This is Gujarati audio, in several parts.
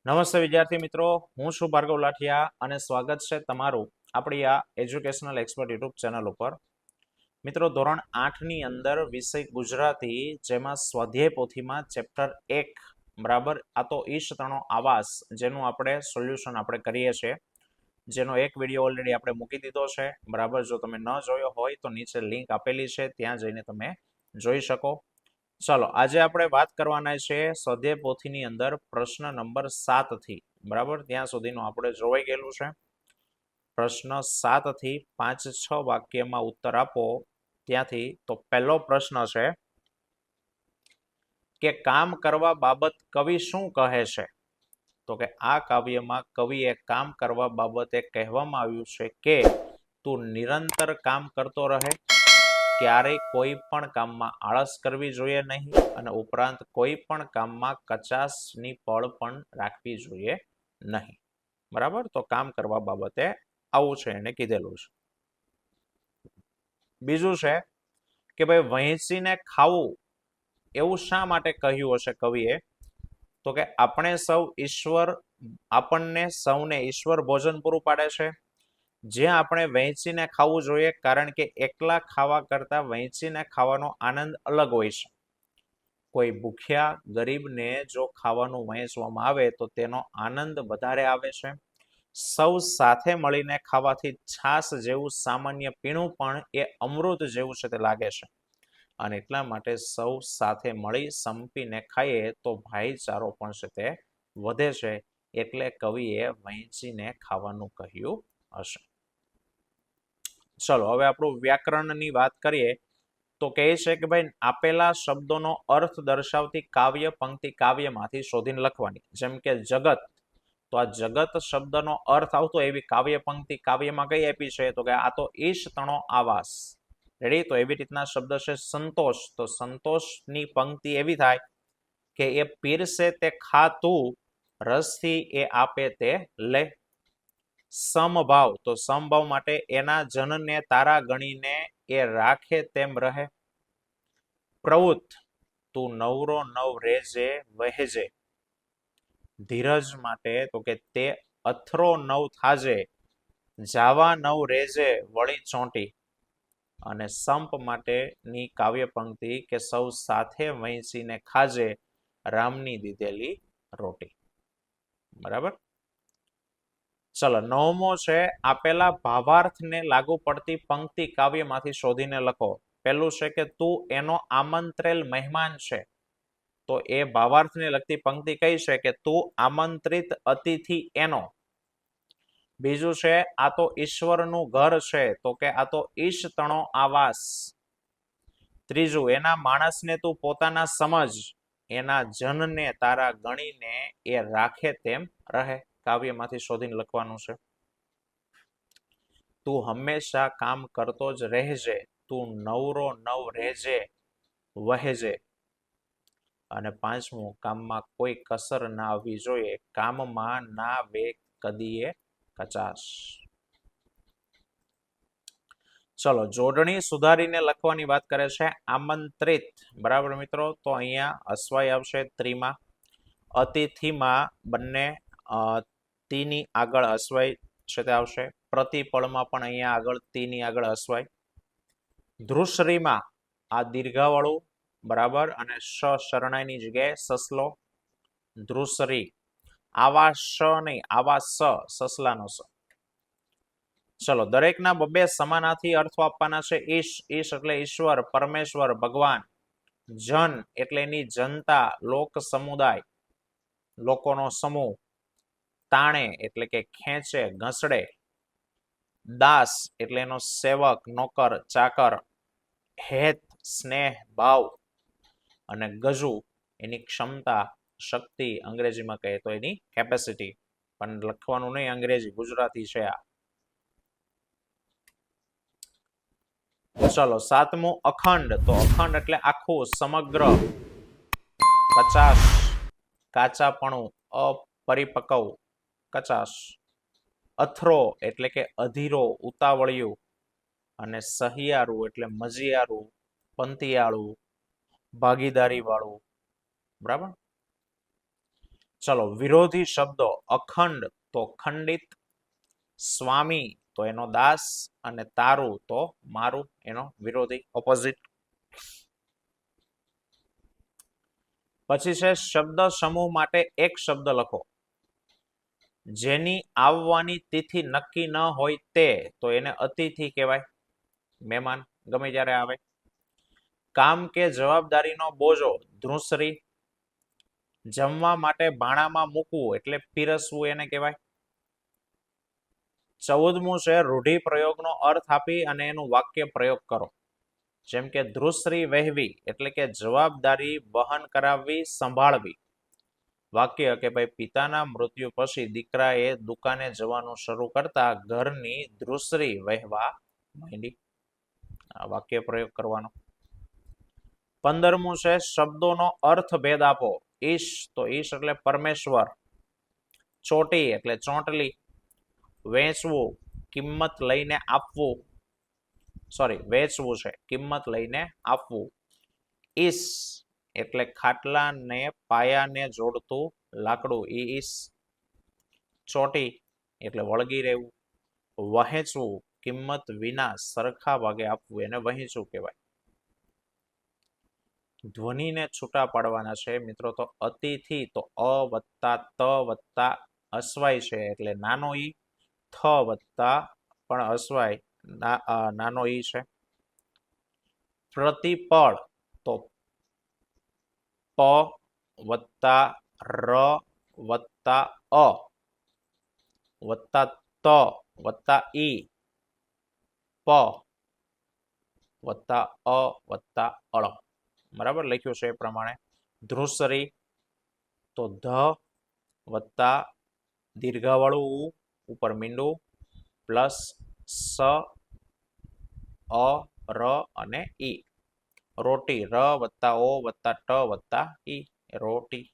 નમસ્તે વિદ્યાર્થી મિત્રો, હું છું ભાર્ગવ લાઠિયા અને સ્વાગત છે તમારું આપણી આ એજ્યુકેશનલ એક્સપર્ટ યુટ્યુબ ચેનલ ઉપર. મિત્રો, ધોરણ 8 ની અંદર વિષય ગુજરાતી, જેમાં સ્વાધ્યાય પોથીમાં ચેપ્ટર 1 બરાબર, આ તો ઈશ તણો આવાસ, જેનું આપણે સોલ્યુશન આપણે કરીએ છીએ, જેનો એક વિડીયો ઓલરેડી આપણે મૂકી દીધો છે બરાબર. જો તમે ન જોયો હોય તો નીચે લિંક આપેલી છે, ત્યાં જઈને તમે જોઈ શકો. ચાલો, આજે આપણે વાત કરવાના છે સ્વાધ્યાય પોથીની અંદર પ્રશ્ન નંબર 7 થી બરાબર, ત્યાં સુધીનું આપણે જોવાઈ ગયેલું છે. પ્રશ્ન 7 થી 5-6 વાક્યમાં ઉત્તર આપો ત્યાંથી. તો પહેલો પ્રશ્ન છે કે કામ કરવા બાબત કવિ શું કહે છે? તો કે આ કાવ્યમાં કવિએ કામ કરવા બાબતે કહેવામાં આવ્યું છે કે તું નિરંતર કામ કરતો રહે, ક્યારેય કોઈ પણ કામમાં આળસ કરવી જોઈએ નહીં, અને ઉપરાંત કોઈ પણ કામમાં કચાશની પળ પણ રાખવી જોઈએ નહીં. બરાબર, તો કામ કરવા બાબતે આવું છે એને કીધેલું છે. બીજું છે કે ભાઈ વહેંચીને ખાવું એવું શા માટે કહ્યું હશે કવિએ? તો કે આપણને સૌને ઈશ્વર ભોજન પૂરું પાડે છે, જ્યાં આપણે વહેંચીને ખાવું જોઈએ, કારણ કે એકલા ખાવા કરતા વહેંચીને ખાવાનો આનંદ અલગ હોય છે. કોઈ ભૂખ્યા ગરીબને જો ખાવાનું વહેંચવામાં આવે તો તેનો આનંદ વધારે આવે છે. સૌ સાથે મળીને ખાવાથી છાશ જેવું સામાન્ય પીણું પણ એ અમૃત જેવું છે તે લાગે છે, અને એટલા માટે સૌ સાથે મળી સંપીને ખાઈએ તો ભાઈચારો પણ છે તે વધે છે, એટલે કવિએ વહેંચીને ખાવાનું કહ્યું હશે. ચલો, હવે આપણું વ્યાકરણની વાત કરીએ તો કહે છે કે ભાઈ આપેલા શબ્દોનો અર્થ દર્શાવતી કાવ્ય પંક્તિ કાવ્યમાંથી શોધીને લખવાની. જેમ કે જગત, તો આ જગત શબ્દનો અર્થ આવતો એવી કાવ્ય પંક્તિ કાવ્યમાં કઈ આપી છે? તો કે આ તો ઈશ તણો આવાસ. રેડી? તો એવી રીતના શબ્દ છે સંતોષ, તો સંતોષની પંક્તિ એવી થાય કે એ પીરસે તે ખાતું, રસથી એ આપે તે લે. સમભાવ, તો સમભાવ માટે એના જનને તારા ગણીને એ રાખે તેમ રહે. પ્રવૃત્ત, તું નવરો નવ રેજે વહેજે. ધીરજ માટે તો કે તે અથરો નવ થાજે, જાવા નવ રેજે વળી ચોંટી. અને સંપ માટેની કાવ્ય પંક્તિ કે સૌ સાથે વહેંચીને ખાજે, રામની દીધેલી રોટી. બરાબર. ચલો, નવમો છે આપેલા ભાવાર્થને લાગુ પડતી પંક્તિ કાવ્યમાંથી શોધીને લખો. પહેલું છે કે તું એનો આમંત્રેલ મહેમાન છે, તો એ ભાવાર્થને લગતી પંક્તિ કઈ છે કે તું આમંત્રિત અતિથિ એનો. બીજું છે આ તો ઈશ્વરનું ઘર છે, તો કે આ તો ઈશ તણો આવાસ. ત્રીજું, એના માણસને તું પોતાના સમજ, એના જનને તારા ગણીને એ રાખે તેમ રહે. કાવ્યમાંથી શોધીને લખવાનું છે. તું હંમેશા કામ કરતો જ રહેજે, તું નવરો નવ રહેજે વહેજે. અને પાંચમું, કામમાં કોઈ કસર ના આવવી જોઈએ, કામમાં ના વે કદીએ કચાશ. ચલો, જોડણી સુધારીને લખવાની વાત કરે છે. આમંત્રિત, બરાબર મિત્રો, તો અહીંયા અસ્વાય આવશે ત્રીમાં. અતિથિમાં બંને તીની આગળ અસ્વાય છે તે આવશે. પ્રતિપળમાં પણ અહીંયા આગળ તીની આગળ અસ્વાય. ધ્રુસરીમાં આ દીર્ઘાવાળું, બરાબર, અને શરણાઈની જગ્યાએ સસલો. ધ્રુસરી. આવા શ નહીં, આવા સસલાનો સ. ચલો, દરેકના બબે સમાનાર્થી અર્થો આપવાના છે. ઈશ, ઈશ એટલે ઈશ્વર, પરમેશ્વર, ભગવાન. જન એટલે એની જનતા, લોક સમુદાય, લોકોનો સમૂહ. તાણે એટલે કે ખેંચે, ઘસડે. દાસ એટલે એનો સેવક, નોકર, ચાકર. હેત, સ્નેહ, ભાવ. અને ગજુ એની ક્ષમતા, શક્તિ, અંગ્રેજીમાં કહે તો એની કેપેસિટી. પણ લખવાનું નહીં અંગ્રેજી, ગુજરાતી છે આ. ચલો, સાતમું અખંડ, તો અખંડ એટલે આખું, સમગ્ર. કચાશ, કાચાપણું, અપરિપક્વ, કચાશ. અથરો એટલે કે અધીરો, ઉતાવળિયું. અને સહિયારું એટલે મજીયારું, પંતિયાળું, ભાગીદારી વાળું. બરાબર. ચલો, વિરોધી શબ્દો. અખંડ તો ખંડિત, સ્વામી તો એનો દાસ, અને તારું તો મારું, એનો વિરોધી, ઓપોઝિટ. પછી છે શબ્દ સમૂહ માટે એક શબ્દ લખો. જેની આવવાની તિથિ નક્કી ન હોય તે, તો એને અતિથિ કહેવાય, મહેમાન ગમે ત્યારે આવે. કામ કે જવાબદારીનો બોજો, ધ્રુસરી. જમવા માટે ભાણામાં મૂકવું એટલે પીરસવું, એને કહેવાય. 14મું છે રૂઢિપ્રયોગનો અર્થ આપી અને એનું વાક્ય પ્રયોગ કરો. જેમ કે ધ્રુસરી વહેવી એટલે કે જવાબદારી વહન કરાવવી, સંભાળવી. વાક્ય કે ભાઈ પિતાના મૃત્યુ પછી દીકરાએ દુકાને જવાનું શરૂ કરતા ઘરની ધ્રુસરી વહેવા માંડી. આ વાક્ય પ્રયોગ કરવાનો. 15મું છે શબ્દોનો અર્થ ભેદ આપો. ઈશ તો ઈશ એટલે પરમેશ્વર. ચોટી એટલે ચોંટલી. વેચવું, કિંમત લઈને આપવું. સોરી, વેચવું છે, કિંમત લઈને આપવું. ઈસ એટલે ખાટલાને પાયાને જોડતું લાકડું, ઈસ. ચોટી એટલે વળગી રહેવું. વહેંચવું, કિંમત વિના સરખા ભાગે આપવું, એને વહેંચવું કહેવાય. ધ્વનિને છૂટા પાડવાના છે મિત્રો. તો અતિથિ તો અ વત્તા ત વત્તા અસ્વાય છે એટલે નાનો ઈ. થ વત્તા પણ અસ્વાય, નાનો ઈ છે. પ્રતિપળ તો પ વત્તા ર વત્તા અ વત્તા ત વત્તા ઈ, પ વત્તા અ વત્તા અળ. બરાબર લખ્યું છે એ પ્રમાણે. ધ્રુસરી તો ધ વત્તા દીર્ઘાવાળું ઉપર મીંડું પ્લસ સ અ ર અને ઈ. રોટી ર વત્તા ઓ વત્તા ટ વત્તા ઈ, રોટી.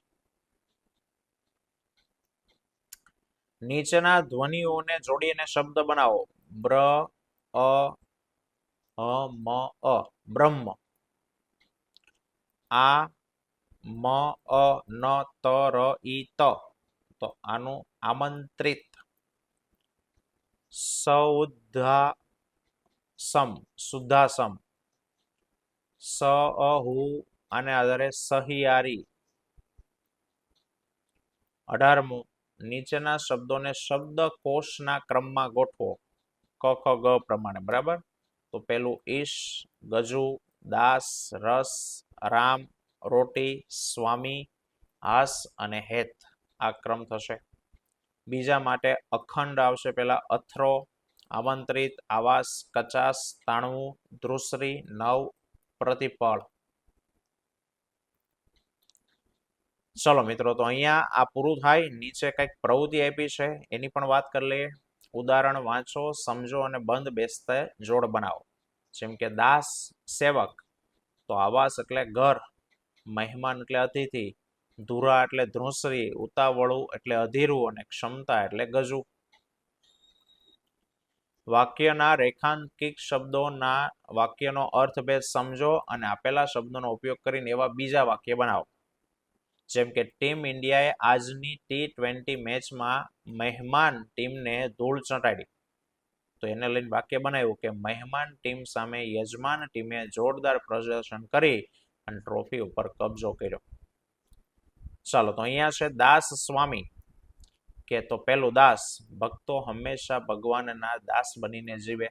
નીચેના ધ્વનિઓને જોડીને શબ્દ બનાવો. બ્ર અ મ અ, બ્રહ્મ. આ મ અ ન ત ર ઈ ત, તો આનું આમંત્રિત. સૌધાસમ, શુદ્ધાસમ. સ અ હુ આને આધારે સહિયારી. 18મું નીચેના શબ્દોને શબ્દકોશના ક્રમમાં ગોઠવો. ક ખ ગ પ્રમાણે. બરાબર. તો પેલું ઈશ, ગજુ, દાસ, રસ, રામ, રોટી, સ્વામી, હાસ અને હેત. આ ક્રમ થશે. બીજા માટે અખંડ આવશે પેલા. અથરો, આમંત્રિત, આવાસ, કચાસ, તાણવું, ધ્રુસરી, નવ, પ્રતિપળ. ચલો મિત્રો, તો અહીંયા આ પૂરું થાય. નીચે કંઈક પ્રવૃત્તિ આપી છે એની પણ વાત કરી લઈએ. ઉદાહરણ વાંચો, સમજો અને બંધ બેસતા જોડ બનાવો. જેમ કે દાસ, સેવક. તો આવાસ એટલે ઘર, મહેમાન એટલે અતિથિ, ધુરા એટલે ધ્રુસરી, ઉતાવળું એટલે અધીરું અને ક્ષમતા એટલે ગજુ. વાક્યના રેખાંકિત શબ્દોના વાક્યનો અર્થભેદ સમજો અને આપેલા શબ્દોનો ઉપયોગ કરીને એવા બીજા વાક્ય બનાવો. જેમ કે ટીમ ઇન્ડિયાએ આજની T20 મેચમાં મહેમાન ટીમને ધૂળ ચટાડી. તો એને લઈને વાક્ય બનાવ્યું કે મહેમાન ટીમ સામે યજમાન ટીમે જોરદાર પ્રદર્શન કરી અને ટ્રોફી ઉપર કબજો કર્યો. ચાલો, તો અહીંયા છે દાસ સ્વામી. કે તો પેલું દાસ, ભક્તો હંમેશા ભગવાનના દાસ બનીને જીવે.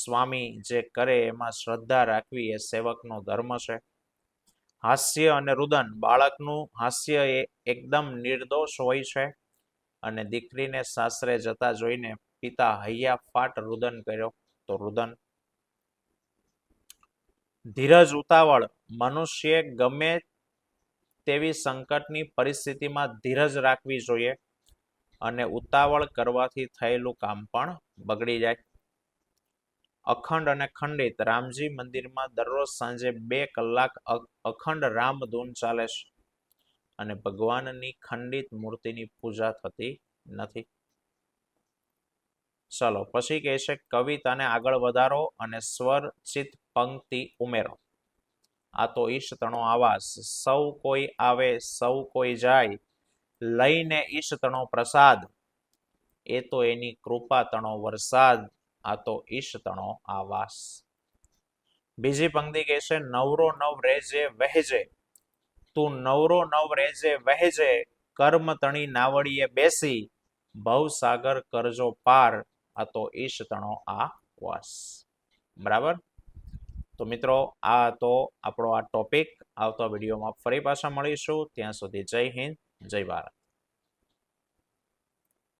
સ્વામી, જે કરે એમાં શ્રદ્ધા રાખવી એ સેવકનો ધર્મ છે. હાસ્ય અને રુદન, બાળકનું હાસ્ય એ એકદમ નિર્દોષ હોય છે અને દીકરીને સાસરે જતા જોઈને પિતા હૈયા ફાટ રુદન કર્યો, તો રુદન. ધીરજ, ઉતાવળ, મનુષ્ય ગમે તેવી સંકટની પરિસ્થિતિમાં ધીરજ રાખવી જોઈએ અને ઉતાવળ કરવાથી થયેલું કામ પણ બગડી જાય. અખંડ અને ખંડિત, રામજી મંદિરમાં દરરોજ સાંજે 2 કલાક અખંડ રામધૂન ચાલે છે અને ભગવાનની ખંડિત મૂર્તિની પૂજા થતી નથી. ચલો, પછી કહે છે કવિતાને આગળ વધારો અને સ્વરચિત પંક્તિ ઉમેરો. આ તો ઈશ તણો આવાસ. સૌ કોઈ આવે, સૌ કોઈ જાય, લઈને ઈશ તણો પ્રસાદ, એ તો એની કૃપા તણો વરસાદ, આ તો ઈશ તણો આવાસ. બીજી પંક્તિ કહે છે નવરો નવ રેજે વહેજે, તું નવરો નવ રેજે વહેજે, કર્મ તણી નાવડીએ બેસી, ભવસાગર કરજો પાર, આ તો ઈશ તણો આવાસ. બરાબર. તો મિત્રો આ તો આપણો આ ટોપિક. આવતા વિડીયોમાં ફરી પાછા મળીશું. ત્યાં સુધી જય હિન્દ, જય ભારત.